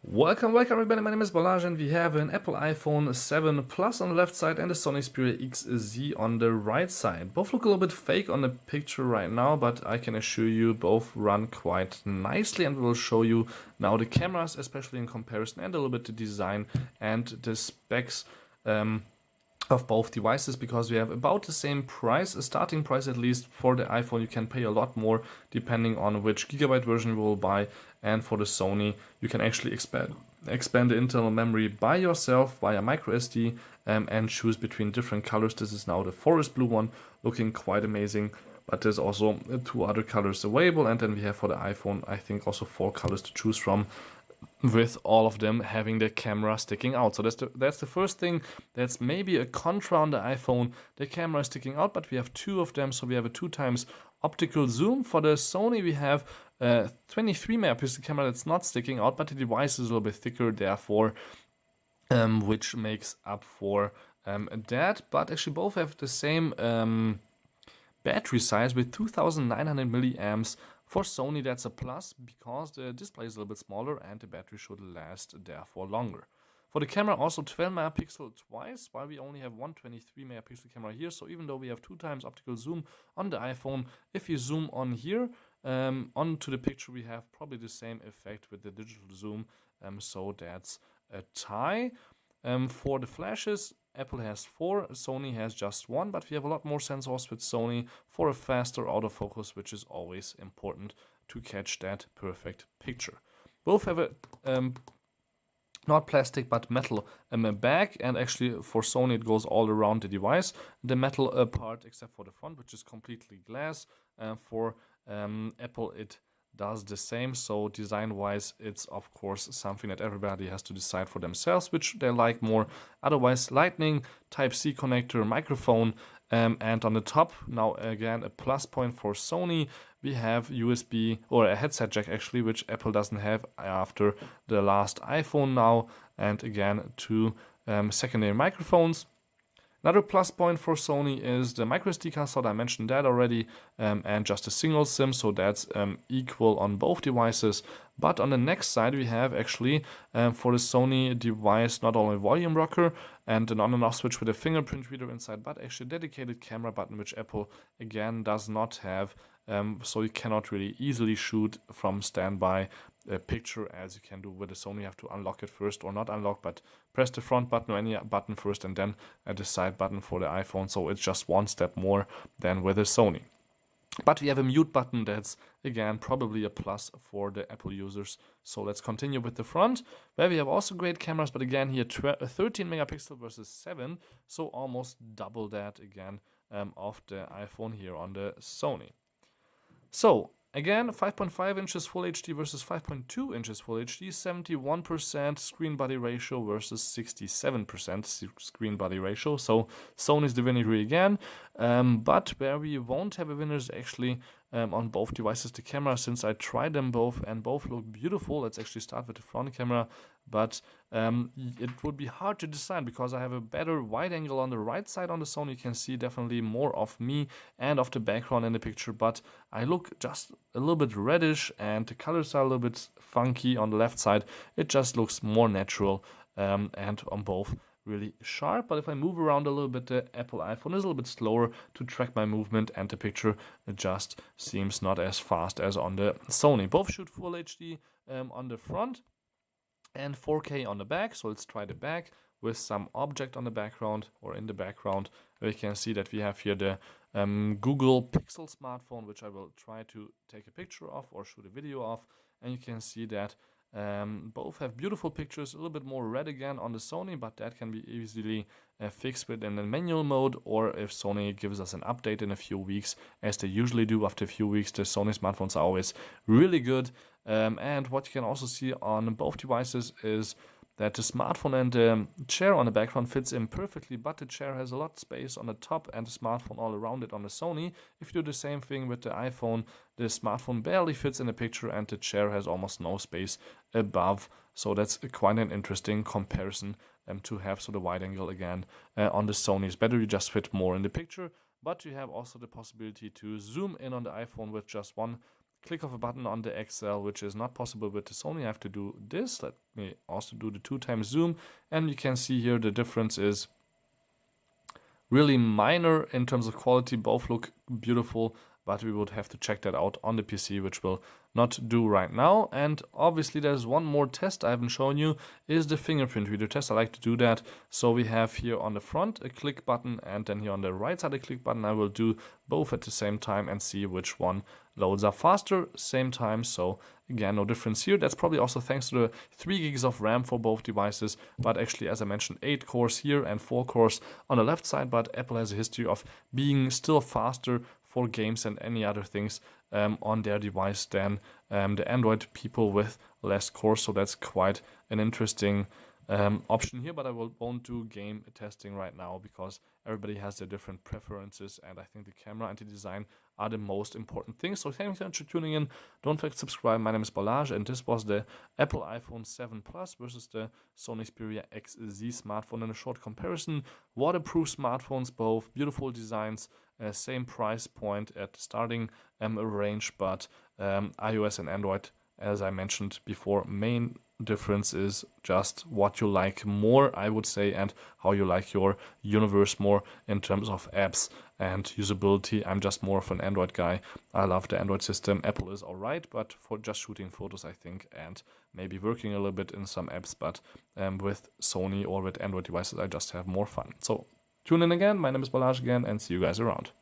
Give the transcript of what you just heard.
Welcome everybody, my name is Balaj and we have an Apple iPhone 7 Plus on the left side and a Sony Xperia XZ on the right side. Both look a little bit fake on the picture right now, but I can assure you both run quite nicely, and we will show you now the cameras, especially in comparison, and a little bit the design and the specs of both devices, because we have about the same price, a starting price at least. For the iPhone you can pay a lot more depending on which gigabyte version you will buy, and for the Sony you can actually expand the internal memory by yourself via micro SD and choose between different colors. This is now the forest blue one, looking quite amazing, but there's also two other colors available, and then we have for the iPhone I think also 4 colors to choose from, with all of them having the camera sticking out. So that's the first thing. That's maybe a contra on the iPhone. The camera is sticking out, but we have 2 of them, so we have a 2 times optical zoom. For the Sony we have a 23 megapixel camera that's not sticking out, but the device is a little bit thicker, therefore which makes up for that. But actually both have the same battery size with 2900 milliamps. For Sony that's a plus, because the display is a little bit smaller and the battery should last therefore longer. For the camera also 12 megapixel twice, while we only have one 23 megapixel camera here. So even though we have 2 times optical zoom on the iPhone, if you zoom on here onto the picture, we have probably the same effect with the digital zoom, so that's a tie. For the flashes, Apple has 4, Sony has just 1, but we have a lot more sensors with Sony for a faster autofocus, which is always important to catch that perfect picture. Both have a not plastic but metal bag, and actually for Sony it goes all around the device. The metal part except for the front, which is completely glass. For Apple it does the same, so design wise it's of course something that everybody has to decide for themselves which they like more. Otherwise, Lightning, Type-C connector, microphone, and on the top, now again a plus point for Sony, we have USB, or a headset jack actually, which Apple doesn't have after the last iPhone now, and again 2 secondary microphones. Another plus point for Sony is the microSD card slot, I mentioned that already, and just a single SIM, so that's equal on both devices. But on the next side we have actually for the Sony device not only volume rocker and an on and off switch with a fingerprint reader inside, but actually a dedicated camera button, which Apple again does not have, so you cannot really easily shoot from standby a picture as you can do with the Sony. You have to unlock it first, or not unlock, but press the front button or any button first and then the side button for the iPhone, so it's just one step more than with the Sony. But we have a mute button that's again probably a plus for the Apple users. So let's continue with the front, where we have also great cameras, but again here 13 megapixel versus 7, so almost double that again of the iPhone here on the Sony. So again, 5.5 inches Full HD versus 5.2 inches Full HD, 71% screen body ratio versus 67% screen body ratio. So Sony's the winner here again, but where we won't have a winner is actually on both devices the camera, since I tried them both and both look beautiful. Let's actually start with the front camera, but it would be hard to decide because I have a better wide angle on the right side on the Sony. You can see definitely more of me and of the background in the picture, but I look just a little bit reddish and the colors are a little bit funky on the left side. It just looks more natural, and on both really sharp. But if I move around a little bit, the Apple iPhone is a little bit slower to track my movement, and the picture just seems not as fast as on the Sony. Both shoot Full HD on the front and 4K on the back. So let's try the back with some object on the background, or in the background, where you can see that we have here the Google Pixel smartphone, which I will try to take a picture of or shoot a video of, and you can see that both have beautiful pictures. A little bit more red again on the Sony, but that can be easily fixed within the manual mode, or if Sony gives us an update in a few weeks, as they usually do after a few weeks. The Sony smartphones are always really good. And what you can also see on both devices is that the smartphone and the chair on the background fits in perfectly, but the chair has a lot of space on the top and the smartphone all around it on the Sony. If you do the same thing with the iPhone, the smartphone barely fits in the picture and the chair has almost no space above. So that's quite an interesting comparison to have. So the wide angle again on the Sony is better, you just fit more in the picture, but you have also the possibility to zoom in on the iPhone with just one click of a button on the XL, which is not possible with the Sony. I have to do this. Let me also do the 2x zoom, and you can see here the difference is really minor in terms of quality. Both look beautiful, but we would have to check that out on the PC, which we'll not do right now. And obviously there's one more test I haven't shown you, is the fingerprint reader test. I like to do that. So we have here on the front a click button, and then here on the right side a click button. I will do both at the same time and see which one loads up faster, same time. So again, no difference here. That's probably also thanks to the 3 gigs of RAM for both devices, but actually, as I mentioned, 8 cores here and 4 cores on the left side. But Apple has a history of being still faster for games and any other things on their device than the Android people with less cores. So that's quite an interesting option here, but I won't do game testing right now because everybody has their different preferences, and I think the camera and the design are the most important things. So thank you so much for tuning in. Don't forget to subscribe. My name is Balazs, and this was the Apple iPhone 7 Plus versus the Sony Xperia XZ Smartphone in a short comparison. Waterproof smartphones, both beautiful designs, same price point at the starting range, but iOS and Android, as I mentioned before, main difference is just what you like more, I would say, and how you like your universe more in terms of apps and usability. I'm just more of an Android guy. I love the Android system. Apple is alright, but for just shooting photos, I think, and maybe working a little bit in some apps, but with Sony or with Android devices, I just have more fun. So tune in again. My name is Balazs again, and see you guys around.